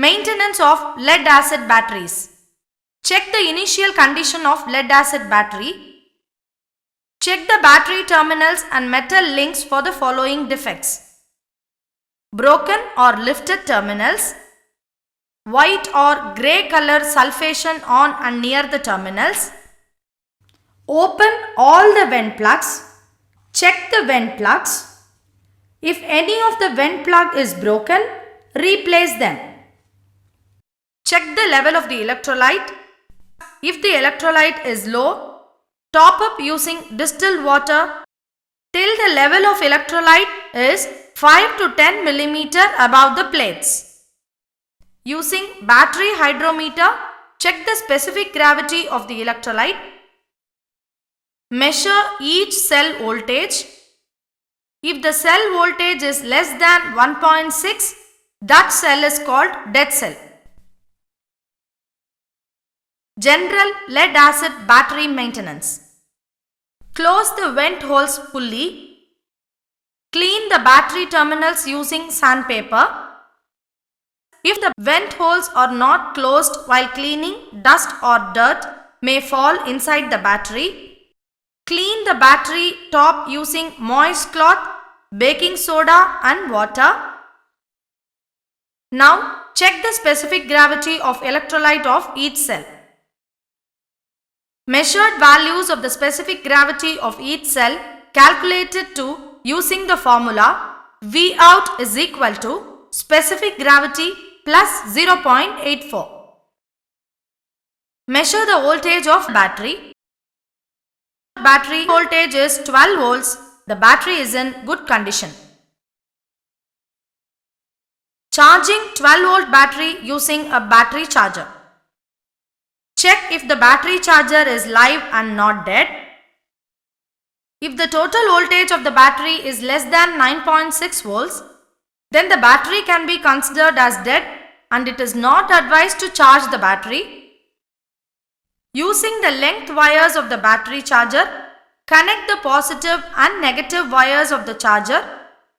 Maintenance of lead acid batteries. Check the initial condition of lead acid battery. Check the battery terminals and metal links for the following defects: broken or lifted terminals, white or grey color sulfation on and near the terminals. Open all the vent plugs. Check the vent plugs. If any of the vent plug is broken, replace them. Check the level of the electrolyte. If the electrolyte is low, top up using distilled water till the level of electrolyte is 5 to 10 mm above the plates. Using battery hydrometer, check the specific gravity of the electrolyte. Measure each cell voltage. If the cell voltage is less than 1.6, that cell is called dead cell. General lead acid battery maintenance. Close the vent holes fully. Clean the battery terminals using sandpaper. If the vent holes are not closed while cleaning, dust or dirt may fall inside the battery. Clean the battery top using moist cloth, baking soda and water. Now check the specific gravity of electrolyte of each cell. Measured values of the specific gravity of each cell calculated to using the formula V out is equal to specific gravity plus 0.84. Measure the voltage of battery. Battery voltage is 12 volts. The battery is in good condition. Charging 12 volt battery using a battery charger. Check if the battery charger is live and not dead. If the total voltage of the battery is less than 9.6 volts, then the battery can be considered as dead and it is not advised to charge the battery. Using the length wires of the battery charger, connect the positive and negative wires of the charger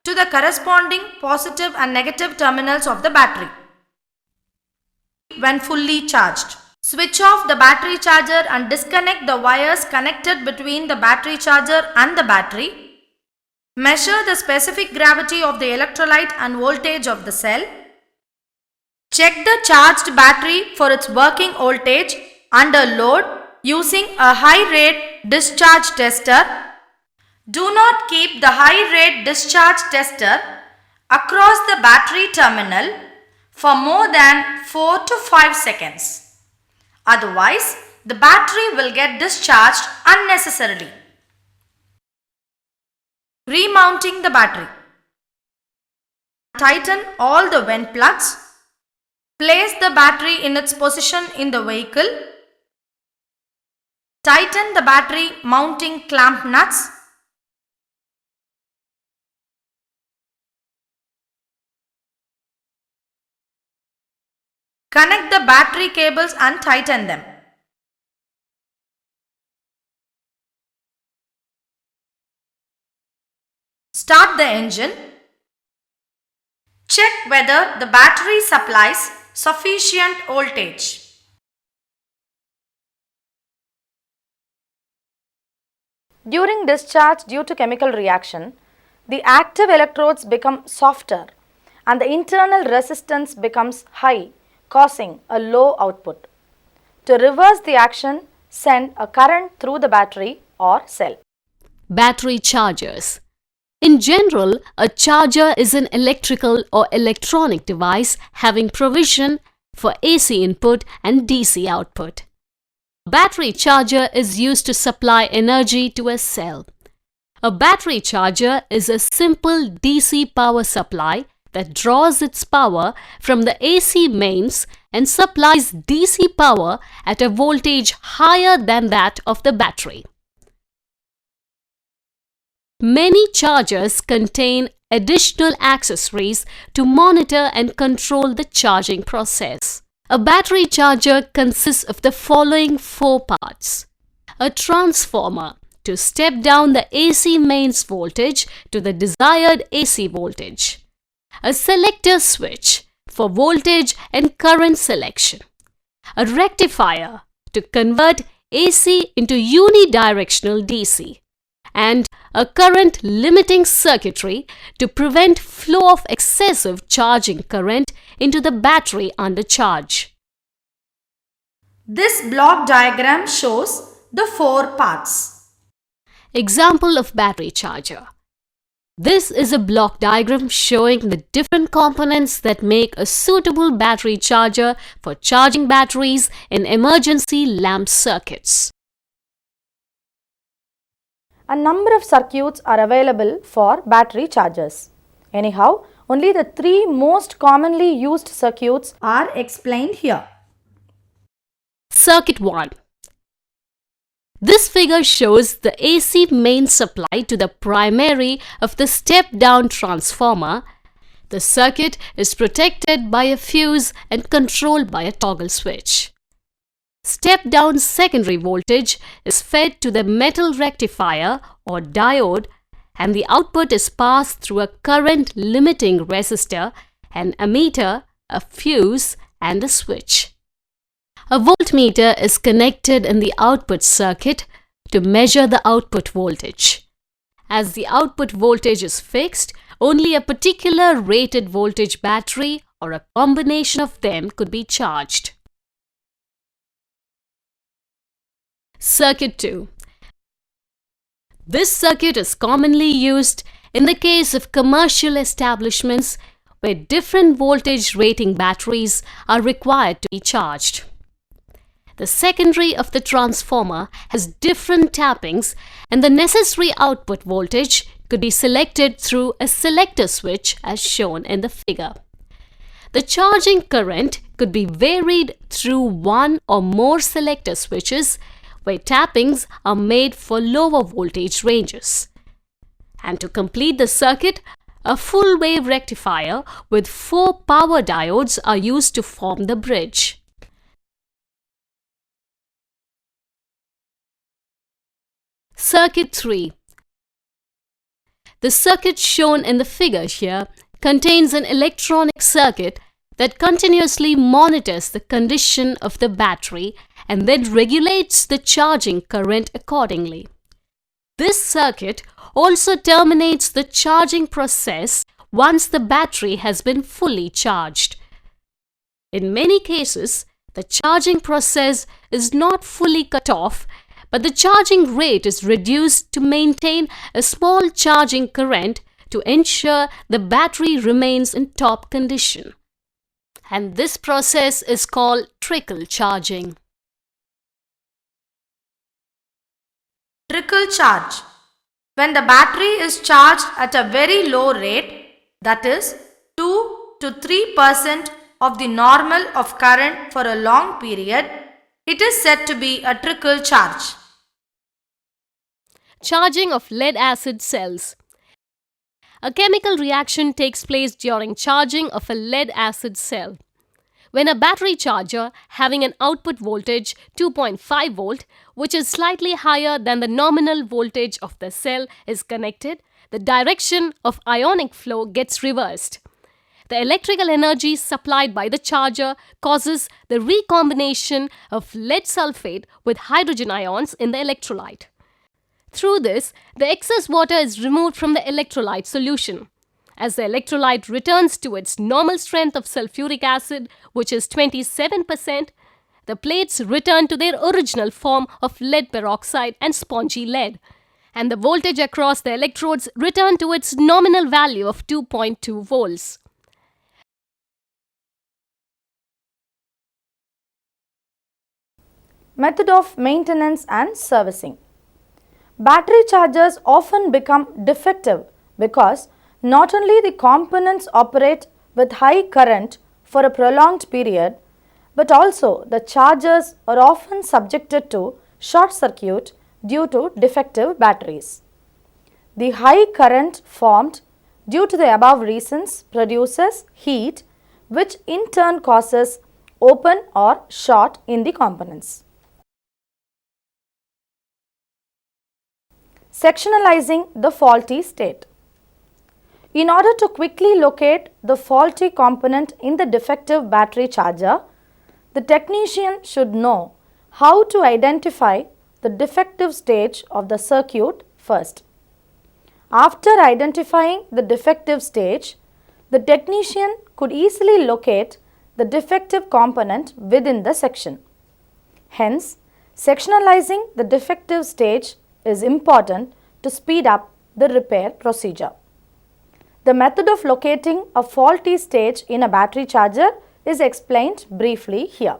to the corresponding positive and negative terminals of the battery. When fully charged, switch off the battery charger and disconnect the wires connected between the battery charger and the battery. Measure the specific gravity of the electrolyte and voltage of the cell. Check the charged battery for its working voltage under load using a high rate discharge tester. Do not keep the high rate discharge tester across the battery terminal for more than 4 to 5 seconds. Otherwise, the battery will get discharged unnecessarily. Remounting the battery. Tighten all the vent plugs. Place the battery in its position in the vehicle. Tighten the battery mounting clamp nuts. Connect the battery cables and tighten them. Start the engine. Check whether the battery supplies sufficient voltage. During discharge due to chemical reaction, the active electrodes become softer and the internal resistance becomes high, causing a low output. To reverse the action, send a current through the battery or cell. Battery chargers. In general, a charger is an electrical or electronic device having provision for AC input and DC output. A battery charger is used to supply energy to a cell. A battery charger is a simple DC power supply that draws its power from the AC mains and supplies DC power at a voltage higher than that of the battery. Many chargers contain additional accessories to monitor and control the charging process. A battery charger consists of the following 4 parts: a transformer to step down the AC mains voltage to the desired AC voltage, a selector switch for voltage and current selection, a rectifier to convert AC into unidirectional DC, and a current limiting circuitry to prevent flow of excessive charging current into the battery under charge. This block diagram shows the four parts. Example of battery charger. This is a block diagram showing the different components that make a suitable battery charger for charging batteries in emergency lamp circuits. A number of circuits are available for battery chargers. Anyhow, only the three most commonly used circuits are explained here. Circuit 1. This figure shows the AC main supply to the primary of the step-down transformer. The circuit is protected by a fuse and controlled by a toggle switch. Step-down secondary voltage is fed to the metal rectifier or diode, and the output is passed through a current limiting resistor, an ammeter, a fuse, and a switch. A voltmeter is connected in the output circuit to measure the output voltage. As the output voltage is fixed, only a particular rated voltage battery or a combination of them could be charged. Circuit 2. This circuit is commonly used in the case of commercial establishments where different voltage rating batteries are required to be charged. The secondary of the transformer has different tappings, and the necessary output voltage could be selected through a selector switch as shown in the figure. The charging current could be varied through one or more selector switches where tappings are made for lower voltage ranges. And to complete the circuit, a full wave rectifier with 4 power diodes are used to form the bridge. Circuit 3. The circuit shown in the figure here contains an electronic circuit that continuously monitors the condition of the battery and then regulates the charging current accordingly. This circuit also terminates the charging process once the battery has been fully charged. In many cases, the charging process is not fully cut off, but the charging rate is reduced to maintain a small charging current to ensure the battery remains in top condition. And this process is called trickle charging. Trickle charge. When the battery is charged at a very low rate, that is 2 to 3% of the normal of current for a long period, it is said to be a trickle charge. Charging of lead-acid cells. A chemical reaction takes place during charging of a lead-acid cell. When a battery charger having an output voltage 2.5 volt, which is slightly higher than the nominal voltage of the cell, is connected, the direction of ionic flow gets reversed. The electrical energy supplied by the charger causes the recombination of lead sulfate with hydrogen ions in the electrolyte. Through this, the excess water is removed from the electrolyte solution. As the electrolyte returns to its normal strength of sulfuric acid, which is 27%, the plates return to their original form of lead peroxide and spongy lead, and the voltage across the electrodes return to its nominal value of 2.2 volts. Method of maintenance and servicing. Battery chargers often become defective because not only the components operate with high current for a prolonged period, but also the chargers are often subjected to short circuit due to defective batteries. The high current formed due to the above reasons produces heat, which in turn causes open or short in the components. Sectionalizing the faulty state. In order to quickly locate the faulty component in the defective battery charger, the technician should know how to identify the defective stage of the circuit first. After identifying the defective stage, the technician could easily locate the defective component within the section. Hence, sectionalizing the defective stage is important to speed up the repair procedure. The method of locating a faulty stage in a battery charger is explained briefly here.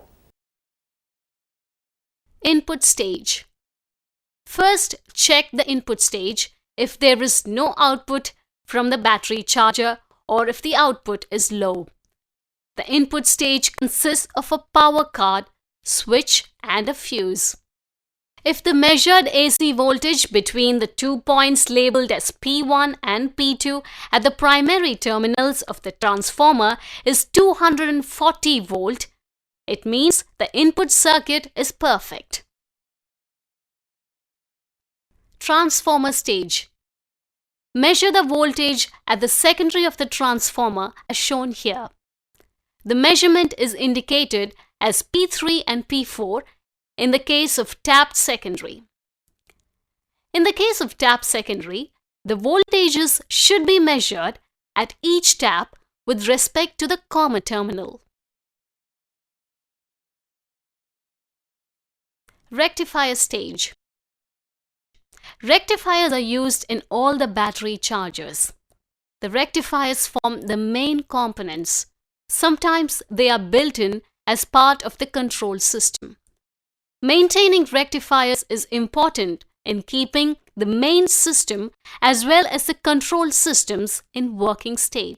Input stage. First, check the input stage if there is no output from the battery charger or if the output is low. The input stage consists of a power card, switch and a fuse. If the measured AC voltage between the 2 points labeled as P1 and P2 at the primary terminals of the transformer is 240 volt, it means the input circuit is perfect. Transformer stage. Measure the voltage at the secondary of the transformer as shown here. The measurement is indicated as P3 and P4 in the case of tapped secondary. In the case of tapped secondary, the voltages should be measured at each tap with respect to the comma terminal. Rectifier stage. Rectifiers are used in all the battery chargers. The rectifiers form the main components. Sometimes they are built in as part of the control system. Maintaining rectifiers is important in keeping the main system as well as the control systems in working state.